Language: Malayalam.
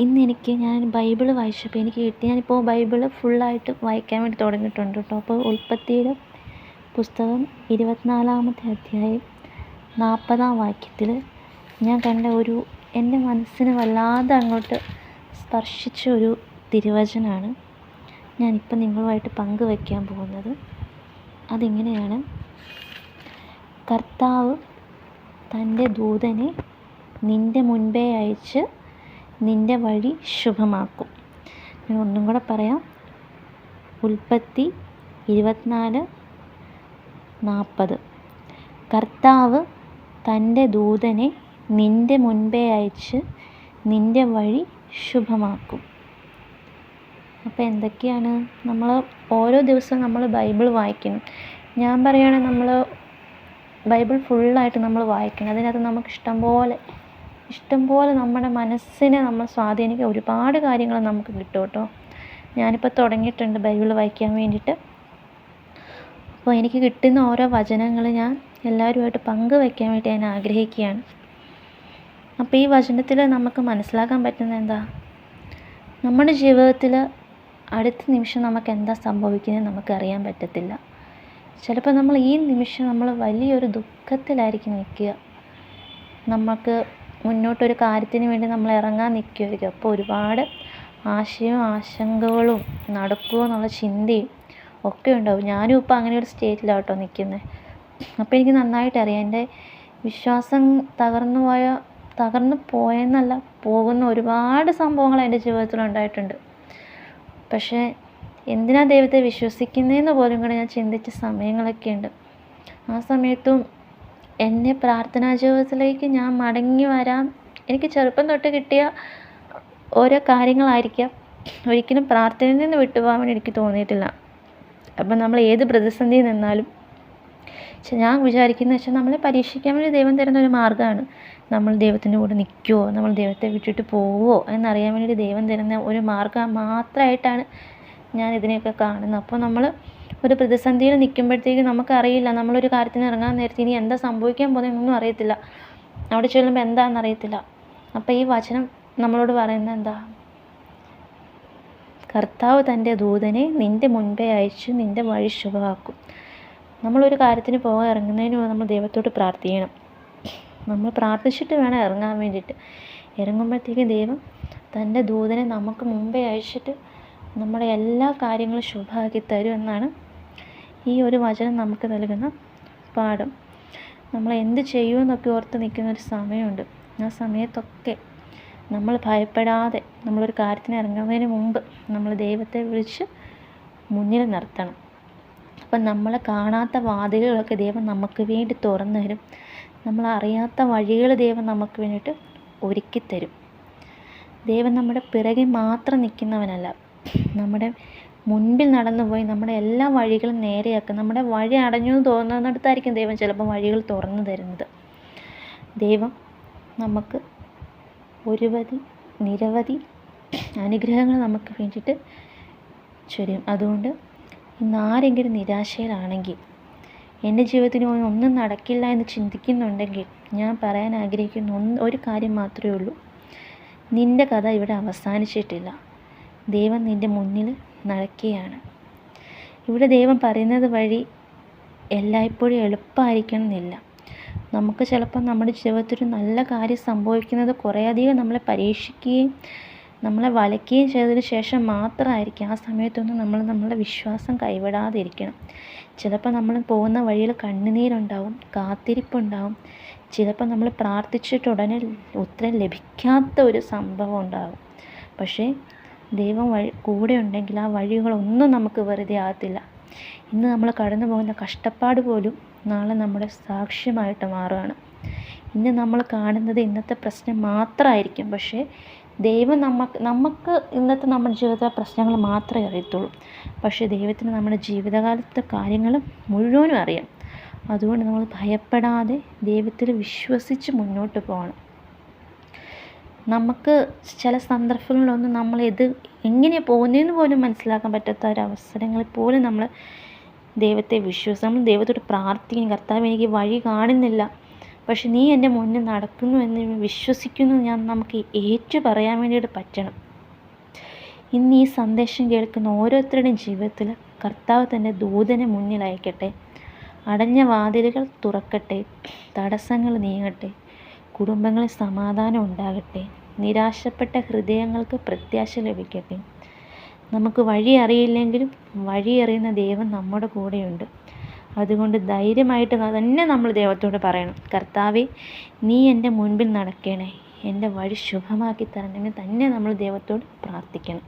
ഞാൻ ബൈബിള് വായിച്ചപ്പോൾ എനിക്ക് കിട്ടി. ഞാനിപ്പോൾ ബൈബിള് ഫുള്ളായിട്ട് വായിക്കാൻ വേണ്ടി തുടങ്ങിയിട്ടുണ്ട് കേട്ടോ. അപ്പോൾ ഉൽപ്പത്തിയുടെ പുസ്തകം 24-ാമത്തെ അധ്യായം 40-ാം വാക്യത്തിൽ ഞാൻ കണ്ട എൻ്റെ മനസ്സിന് വല്ലാതെ അങ്ങോട്ട് സ്പർശിച്ച ഒരു തിരുവചനമാണ് ഞാനിപ്പോൾ നിങ്ങളുമായിട്ട് പങ്കുവയ്ക്കാൻ പോകുന്നത്. അതിങ്ങനെയാണ്: കർത്താവ് തൻ്റെ ദൂതനെ നിൻ്റെ മുൻപേ അയച്ച് നിൻ്റെ വഴി ശുഭമാക്കും. ഞാൻ ഒന്നും കൂടെ പറയാം. ഉൽപ്പത്തി 24:40. കർത്താവ് തൻ്റെ ദൂതനെ നിൻ്റെ മുൻപേ അയച്ച് നിൻ്റെ വഴി ശുഭമാക്കും. അപ്പോൾ എന്തൊക്കെയാണ് നമ്മൾ ഓരോ ദിവസവും നമ്മൾ ബൈബിൾ വായിക്കണം. ഞാൻ പറയുകയാണെങ്കിൽ നമ്മൾ ബൈബിൾ ഫുള്ളായിട്ട് നമ്മൾ വായിക്കണം. അതിനകത്ത് നമുക്ക് ഇഷ്ടംപോലെ നമ്മുടെ മനസ്സിനെ നമ്മൾ സ്വാധീനിക്കുക ഒരുപാട് കാര്യങ്ങൾ നമുക്ക് കിട്ടും കേട്ടോ. ഞാനിപ്പോൾ തുടങ്ങിയിട്ടുണ്ട് ബൈബിൾ വായിക്കാൻ വേണ്ടിയിട്ട്. അപ്പോൾ എനിക്ക് കിട്ടുന്ന ഓരോ വചനങ്ങൾ ഞാൻ എല്ലാവരുമായിട്ട് പങ്കുവയ്ക്കാൻ വേണ്ടി ഞാൻ ആഗ്രഹിക്കുകയാണ്. അപ്പോൾ ഈ വചനത്തിൽ നമുക്ക് മനസ്സിലാക്കാൻ പറ്റുന്നത് എന്താ? നമ്മുടെ ജീവിതത്തിൽ അടുത്ത നിമിഷം നമുക്ക് എന്താ സംഭവിക്കുന്നത് നമുക്കറിയാൻ പറ്റത്തില്ല. ചിലപ്പോൾ നമ്മൾ ഈ നിമിഷം നമ്മൾ വലിയൊരു ദുഃഖത്തിലായിരിക്കും നിൽക്കുക. നമുക്ക് മുന്നോട്ടൊരു കാര്യത്തിന് വേണ്ടി നമ്മൾ ഇറങ്ങാൻ നിൽക്കുമായിരിക്കും. അപ്പോൾ ഒരുപാട് ആശയവും ആശങ്കകളും നടക്കുമോ എന്നുള്ള ചിന്തയും ഒക്കെ ഉണ്ടാവും. ഞാനും ഇപ്പോൾ അങ്ങനെ ഒരു സ്റ്റേറ്റിലാണ് കേട്ടോ നിൽക്കുന്നത്. അപ്പോൾ എനിക്ക് നന്നായിട്ട് അറിയാം എൻ്റെ വിശ്വാസം തകർന്നു പോയെന്നല്ല, പോകുന്ന ഒരുപാട് സംഭവങ്ങൾ എൻ്റെ ജീവിതത്തിൽ ഉണ്ടായിട്ടുണ്ട്. പക്ഷേ എന്തിനാ ദൈവത്തെ വിശ്വസിക്കുന്നതെന്ന് പോലും കൂടെ ഞാൻ ചിന്തിച്ച സമയങ്ങളൊക്കെ ഉണ്ട്. ആ സമയത്തും എൻ്റെ പ്രാർത്ഥനാ ജീവിതത്തിലേക്ക് ഞാൻ മടങ്ങി വരാൻ എനിക്ക് ചെറുപ്പം തൊട്ട് കിട്ടിയ ഓരോ കാര്യങ്ങളായിരിക്കാം. ഒരിക്കലും പ്രാർത്ഥനയിൽ നിന്ന് വിട്ടുപോകാൻ വേണ്ടി എനിക്ക് തോന്നിയിട്ടില്ല. അപ്പം നമ്മൾ ഏത് പ്രതിസന്ധിയിൽ നിന്നാലും ഞാൻ വിചാരിക്കുന്നത് വെച്ചാൽ നമ്മളെ പരീക്ഷിക്കാൻ വേണ്ടി ദൈവം തരുന്ന ഒരു മാർഗ്ഗമാണ്. നമ്മൾ ദൈവത്തിൻ്റെ കൂടെ നിൽക്കുമോ, നമ്മൾ ദൈവത്തെ വിട്ടിട്ട് പോവുമോ എന്നറിയാൻ വേണ്ടി ദൈവം തരുന്ന ഒരു മാർഗ്ഗം മാത്രമായിട്ടാണ് ഞാൻ ഇതിനെയൊക്കെ കാണുന്നത്. അപ്പോൾ നമ്മൾ ഒരു പ്രതിസന്ധിയിൽ നിൽക്കുമ്പോഴത്തേക്കും നമുക്കറിയില്ല, നമ്മളൊരു കാര്യത്തിന് ഇറങ്ങാൻ നേരത്തെ ഇനി എന്താ സംഭവിക്കാൻ പോകുന്നതെന്നൊന്നും അറിയത്തില്ല. അവിടെ ചെല്ലുമ്പോൾ എന്താണെന്ന് അറിയത്തില്ല. അപ്പോൾ ഈ വചനം നമ്മളോട് പറയുന്നത് എന്താ? കർത്താവ് തൻ്റെ ദൂതനെ നിൻ്റെ മുൻപേ അയച്ച് നിൻ്റെ വഴി ശുഭമാക്കും. നമ്മളൊരു കാര്യത്തിന് പോകാൻ ഇറങ്ങുന്നതിന് മുമ്പ് നമ്മൾ ദൈവത്തോട് പ്രാർത്ഥിക്കണം. നമ്മൾ പ്രാർത്ഥിച്ചിട്ട് വേണം ഇറങ്ങാൻ വേണ്ടിയിട്ട്. ഇറങ്ങുമ്പോഴത്തേക്കും ദൈവം തൻ്റെ ദൂതനെ നമുക്ക് മുമ്പേ അയച്ചിട്ട് നമ്മുടെ എല്ലാ കാര്യങ്ങളും ശുഭമാക്കി തരും എന്നാണ് ഈ ഒരു വചനം നമുക്ക് നൽകുന്ന പാഠം. നമ്മൾ എന്ത് ചെയ്യുമെന്നൊക്കെ ഓർത്ത് നിൽക്കുന്നൊരു സമയമുണ്ട്. ആ സമയത്തൊക്കെ നമ്മൾ ഭയപ്പെടാതെ നമ്മളൊരു കാര്യത്തിന് ഇറങ്ങുന്നതിന് മുമ്പ് നമ്മൾ ദൈവത്തെ വിളിച്ച് മുന്നിൽ നിർത്തണം. അപ്പം നമ്മളെ കാണാത്ത വാതിലുകളൊക്കെ ദൈവം നമുക്ക് വേണ്ടി തുറന്നു തരും. നമ്മളറിയാത്ത വഴികൾ ദൈവം നമുക്ക് വേണ്ടിയിട്ട് ഒരുക്കിത്തരും. ദൈവം നമ്മുടെ പിറകെ മാത്രം നിൽക്കുന്നവനല്ല, നമ്മുടെ മുൻപിൽ നടന്നു പോയി നമ്മുടെ എല്ലാ വഴികളും നേരെയാക്കും. നമ്മുടെ വഴി അടഞ്ഞു എന്ന് തോന്നുന്നിടത്തായിരിക്കും ദൈവം ചിലപ്പോൾ വഴികൾ തുറന്നു തരുന്നത്. ദൈവം നമുക്ക് നിരവധി അനുഗ്രഹങ്ങൾ നമുക്ക് വേണ്ടിയിട്ട് ചൊരിയും. അതുകൊണ്ട് ഇന്ന് ആരെങ്കിലും നിരാശയിലാണെങ്കിൽ, എൻ്റെ ജീവിതത്തിന് ഒന്നും നടക്കില്ല എന്ന് ചിന്തിക്കുന്നുണ്ടെങ്കിൽ, ഞാൻ പറയാൻ ആഗ്രഹിക്കുന്ന ഒരു കാര്യം മാത്രമേ ഉള്ളൂ. നിൻ്റെ കഥ ഇവിടെ അവസാനിച്ചിട്ടില്ല. ദൈവം നിൻ്റെ മുന്നിൽ നടക്കുകയാണ്. ഇവിടെ ദൈവം പറയുന്നത് വഴി എല്ലായ്പ്പോഴും എളുപ്പമായിരിക്കണം എന്നില്ല. നമുക്ക് ചിലപ്പോൾ നമ്മുടെ ജീവിതത്തിൽ നല്ല കാര്യം സംഭവിക്കുന്നത് കുറേയധികം നമ്മളെ പരീക്ഷിക്കുകയും നമ്മളെ വലയ്ക്കുകയും ചെയ്തതിന് ശേഷം മാത്രമായിരിക്കും. ആ സമയത്തൊന്നും നമ്മൾ നമ്മളുടെ വിശ്വാസം കൈവിടാതെ ഇരിക്കണം. ചിലപ്പോൾ നമ്മൾ പോകുന്ന വഴിയിൽ കണ്ണുനീരുണ്ടാവും, കാത്തിരിപ്പുണ്ടാവും. ചിലപ്പോൾ നമ്മൾ പ്രാർത്ഥിച്ചിട്ട് ഉടനെ ഉത്തരം ലഭിക്കാത്ത ഒരു സംഭവം ഉണ്ടാകും. പക്ഷേ ദൈവം കൂടെ ഉണ്ടെങ്കിൽ ആ വഴികളൊന്നും നമുക്ക് വെറുതെ ആകത്തില്ല. ഇന്ന് നമ്മൾ കടന്നു പോകുന്ന കഷ്ടപ്പാട് പോലും നാളെ നമ്മുടെ സാക്ഷ്യമായിട്ട് മാറുകയാണ്. ഇന്ന് നമ്മൾ കാണുന്നത് ഇന്നത്തെ പ്രശ്നം മാത്രമായിരിക്കും. പക്ഷേ ദൈവം നമുക്ക് ഇന്നത്തെ നമ്മുടെ ജീവിതത്തിലെ പ്രശ്നങ്ങൾ മാത്രമേ അറിയത്തുള്ളൂ. പക്ഷേ ദൈവത്തിന് നമ്മുടെ ജീവിതകാലത്തെ കാര്യങ്ങൾ മുഴുവനും അറിയാം. അതുകൊണ്ട് നമ്മൾ ഭയപ്പെടാതെ ദൈവത്തിൽ വിശ്വസിച്ച് മുന്നോട്ട് പോകണം. നമുക്ക് ചില സന്ദർഭങ്ങളിലൊന്നും നമ്മൾ എങ്ങനെയാണ് പോകുന്നതെന്ന് പോലും മനസ്സിലാക്കാൻ പറ്റാത്ത ഒരവസരങ്ങളിൽ പോലും നമ്മൾ ദൈവത്തെ നമ്മൾ ദൈവത്തോട് പ്രാർത്ഥിക്കും. കർത്താവ്, എനിക്ക് വഴി കാണുന്നില്ല, പക്ഷെ നീ എൻ്റെ മുന്നിൽ നടക്കുന്നു എന്ന് വിശ്വസിക്കുന്നു നമുക്ക് ഏറ്റു പറയാൻ വേണ്ടിയിട്ട് പറ്റണം. ഇന്ന് ഈ സന്ദേശം കേൾക്കുന്ന ഓരോരുത്തരുടെയും ജീവിതത്തിൽ കർത്താവ് തൻ്റെ ദൂതനെ മുന്നിൽ അയക്കട്ടെ. അടഞ്ഞ വാതിലുകൾ തുറക്കട്ടെ, തടസ്സങ്ങൾ നീങ്ങട്ടെ, കുടുംബങ്ങളിൽ സമാധാനം ഉണ്ടാകട്ടെ, നിരാശപ്പെട്ട ഹൃദയങ്ങൾക്ക് പ്രത്യാശ ലഭിക്കട്ടെ. നമുക്ക് വഴി അറിയില്ലെങ്കിലും വഴി അറിയുന്ന ദൈവം നമ്മുടെ കൂടെയുണ്ട്. അതുകൊണ്ട് ധൈര്യമായിട്ട് തന്നെ നമ്മൾ ദൈവത്തോട് പറയണം, കർത്താവേ നീ എൻ്റെ മുൻപിൽ നടക്കണേ, എൻ്റെ വഴി ശുഭമാക്കി തരണമെന്ന് തന്നെ നമ്മൾ ദൈവത്തോട് പ്രാർത്ഥിക്കണം.